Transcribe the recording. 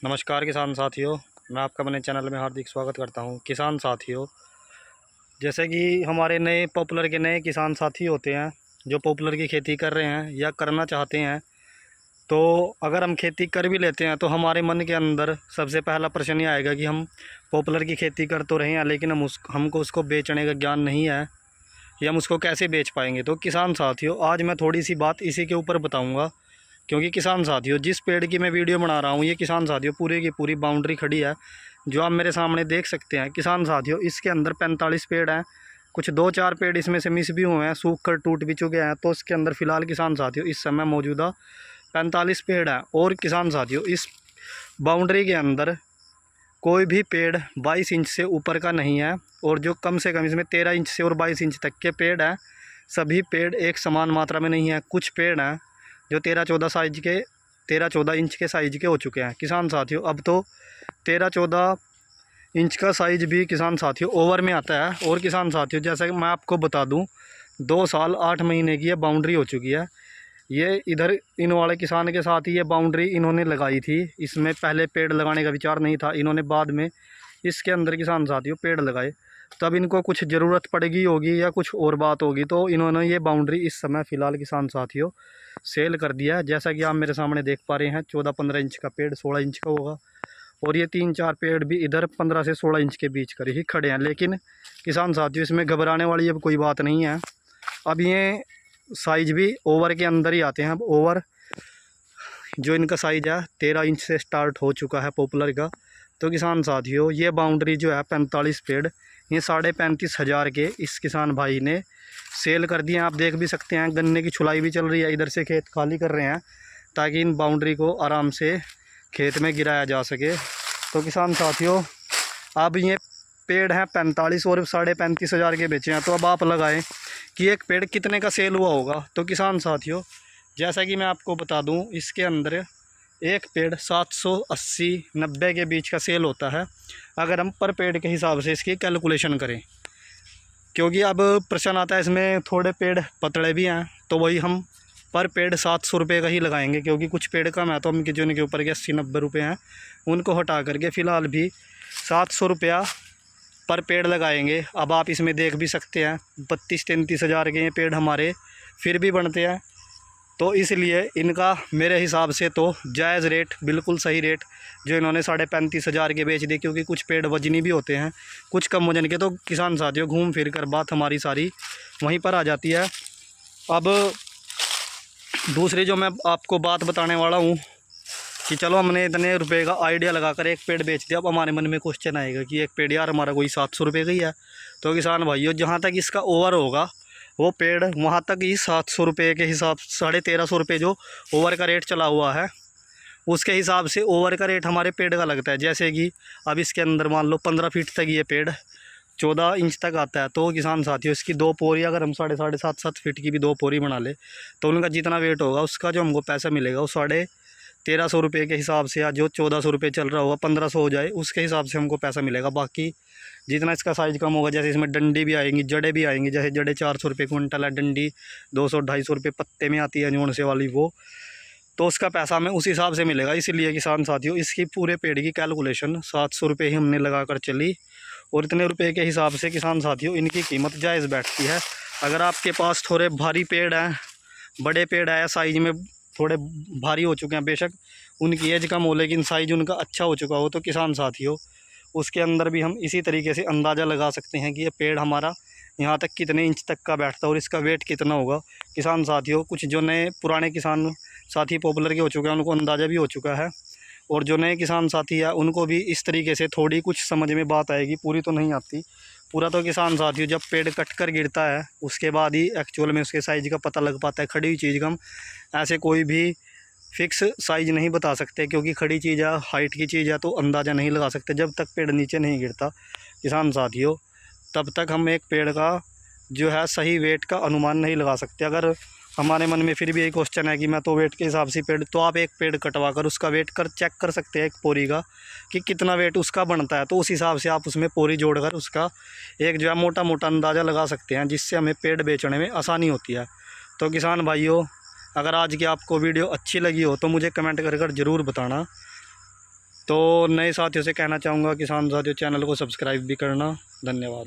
नमस्कार किसान साथियों, मैं आपका अपने चैनल में हार्दिक स्वागत करता हूं। किसान साथियों, जैसे कि हमारे नए पॉपुलर के नए किसान साथी होते हैं जो पॉपुलर की खेती कर रहे हैं या करना चाहते हैं, तो अगर हम खेती कर भी लेते हैं तो हमारे मन के अंदर सबसे पहला प्रश्न ये आएगा कि हम पॉपुलर की खेती कर तो रहे हैं, लेकिन हमको उसको बेचने का ज्ञान नहीं है या हम उसको कैसे बेच पाएंगे। तो किसान साथियों, आज मैं थोड़ी सी बात इसी के ऊपर बताऊँगा, क्योंकि किसान साथियों, जिस पेड़ की मैं वीडियो बना रहा हूँ, ये किसान साथियों पूरी की पूरी बाउंड्री खड़ी है जो आप मेरे सामने देख सकते हैं। किसान साथियों, इसके अंदर 45 पेड़ हैं, कुछ 2-4 पेड़ इसमें से मिस भी हुए हैं, सूख कर टूट भी चुके हैं। तो इसके अंदर फ़िलहाल किसान साथियों इस समय मौजूदा 45 पेड़ हैं। और किसान साथियों, इस बाउंड्री के अंदर कोई भी पेड़ 22 इंच से ऊपर का नहीं है, और जो कम से कम इसमें 13 इंच से और 22 इंच तक के पेड़ हैं। सभी पेड़ एक समान मात्रा में नहीं है, कुछ पेड़ हैं जो 13-14 इंच के साइज़ के हो चुके हैं। किसान साथियों, अब तो 13-14 इंच का साइज़ भी किसान साथियों ओवर में आता है। और किसान साथियों, जैसा कि मैं आपको बता दूं, 2 साल 8 महीने की ये बाउंड्री हो चुकी है। ये इधर इन वाले किसान के साथ ही ये बाउंड्री इन्होंने लगाई थी। इसमें पहले पेड़ लगाने का विचार नहीं था, इन्होंने बाद में इसके अंदर किसान साथियों पेड़ लगाए। तब इनको कुछ ज़रूरत पड़ेगी होगी या कुछ और बात होगी, तो इन्होंने ये बाउंड्री इस समय फ़िलहाल किसान साथियों सेल कर दिया है। जैसा कि आप मेरे सामने देख पा रहे हैं, 14-15 इंच का पेड़ 16 इंच का होगा, और ये 3-4 पेड़ भी इधर 15 से 16 इंच के बीच कर ही खड़े हैं। लेकिन किसान साथियों, इसमें घबराने वाली अब कोई बात नहीं है। अब ये साइज़ भी ओवर के अंदर ही आते हैं। अब ओवर जो इनका साइज़ है 13 इंच से स्टार्ट हो चुका है पॉपुलर का। तो किसान साथियों, ये बाउंड्री जो है 45 पेड़, ये 35,500 के इस किसान भाई ने सेल कर दिए हैं। आप देख भी सकते हैं, गन्ने की छुलाई भी चल रही है, इधर से खेत खाली कर रहे हैं ताकि इन बाउंड्री को आराम से खेत में गिराया जा सके। तो किसान साथियों, अब ये पेड़ हैं 45 और 35,500 के बेचे हैं। तो अब आप लगाएं कि एक पेड़ कितने का सेल हुआ होगा। तो किसान साथियों, जैसा कि मैं आपको बता दूं, इसके अंदर एक पेड़ 780-90 के बीच का सेल होता है, अगर हम पर पेड़ के हिसाब से इसकी कैलकुलेशन करें। क्योंकि अब प्रश्न आता है, इसमें थोड़े पेड़ पतले भी हैं, तो वही हम पर पेड़ 700 रुपये का ही लगाएंगे, क्योंकि कुछ पेड़ कम है तो हम जो इनके ऊपर के 80-90 रुपये हैं उनको हटा करके फ़िलहाल भी 700 रुपया पर पेड़ लगाएंगे। अब आप इसमें देख भी सकते हैं 32-33 हज़ार के ये पेड़ हमारे फिर भी बनते हैं। तो इसलिए इनका मेरे हिसाब से तो जायज़ रेट, बिल्कुल सही रेट जो इन्होंने 35,500 के बेच दिए, क्योंकि कुछ पेड़ वजनी भी होते हैं, कुछ कम वजन के। तो किसान साथियों, घूम फिर कर बात हमारी सारी वहीं पर आ जाती है। अब दूसरी जो मैं आपको बात बताने वाला हूँ कि चलो हमने इतने रुपए का आइडिया लगाकर एक पेड़ बेच दिया, अब हमारे मन में क्वेश्चन आएगा कि एक पेड़ यार हमारा कोई 700 रुपये का ही है। तो किसान भाइयों, जहाँ तक इसका ओवर होगा वो पेड़ वहाँ तक ही 700 रुपये के हिसाब, 1350 रुपये जो ओवर का रेट चला हुआ है, उसके हिसाब से ओवर का रेट हमारे पेड़ का लगता है। जैसे कि अब इसके अंदर मान लो 15 फीट तक ये पेड़ 14 इंच तक आता है। तो किसान साथियों, इसकी 2 पोरी अगर हम 7.5 फीट की भी 2 पोरी बना ले, तो उनका जितना वेट होगा उसका जो हमको पैसा मिलेगा वो 1350 रुपये के हिसाब से, या जो 1400 रुपये चल रहा होगा 1500 हो जाए उसके हिसाब से हमको पैसा मिलेगा। बाकी जितना इसका साइज़ कम होगा, जैसे इसमें डंडी भी आएंगी, जड़ें भी आएंगी, जैसे जड़ें 400 रुपये क्विंटल है, डंडी 200-250 रुपये पत्ते में आती है जोड़ से वाली, वो तो उसका पैसा हमें उस हिसाब से मिलेगा। इसलिए किसान साथियों, इसकी पूरे पेड़ की कैलकुलेशन 700 रुपये ही हमने लगा कर चली, और इतने रुपए के हिसाब से किसान साथियों इनकी कीमत जायज़ बैठती है। अगर आपके पास थोड़े भारी पेड़ हैं, बड़े पेड़ है, साइज़ में थोड़े भारी हो चुके हैं, बेशक उनकी एज कम हो लेकिन साइज़ उनका अच्छा हो चुका हो, तो किसान साथियों उसके अंदर भी हम इसी तरीके से अंदाज़ा लगा सकते हैं कि ये पेड़ हमारा यहाँ तक कितने इंच तक का बैठता है और इसका वेट कितना होगा। किसान साथियों, कुछ जो नए पुराने किसान साथी पॉपुलर के हो चुके हैं उनको अंदाज़ा भी हो चुका है, और जो नए किसान साथी है उनको भी इस तरीके से थोड़ी कुछ समझ में बात आएगी, पूरी तो नहीं आती। पूरा तो किसान साथियों जब पेड़ कट कर गिरता है उसके बाद ही एक्चुअल में उसके साइज़ का पता लग पाता है। खड़ी हुई चीज़ का हम ऐसे कोई भी फ़िक्स साइज़ नहीं बता सकते, क्योंकि खड़ी चीज़ है, हाइट की चीज़ है, तो अंदाज़ा नहीं लगा सकते जब तक पेड़ नीचे नहीं गिरता। किसान साथियों, तब तक हम एक पेड़ का जो है सही वेट का अनुमान नहीं लगा सकते। अगर हमारे मन में फिर भी यही क्वेश्चन है कि मैं तो वेट के हिसाब से पेड़, तो आप एक पेड़ कटवा कर उसका वेट कर चेक कर सकते हैं एक पोरी का कि कितना वेट उसका बनता है। तो उस हिसाब से आप उसमें पोरी जोड़कर उसका एक जो है मोटा मोटा अंदाज़ा लगा सकते हैं, जिससे हमें पेड़ बेचने में आसानी होती है। तो किसान भाइयों, अगर आज की आपको वीडियो अच्छी लगी हो तो मुझे कमेंट कर ज़रूर बताना। तो नए साथियों से कहना चाहूँगा, किसान साथियों चैनल को सब्सक्राइब भी करना। धन्यवाद।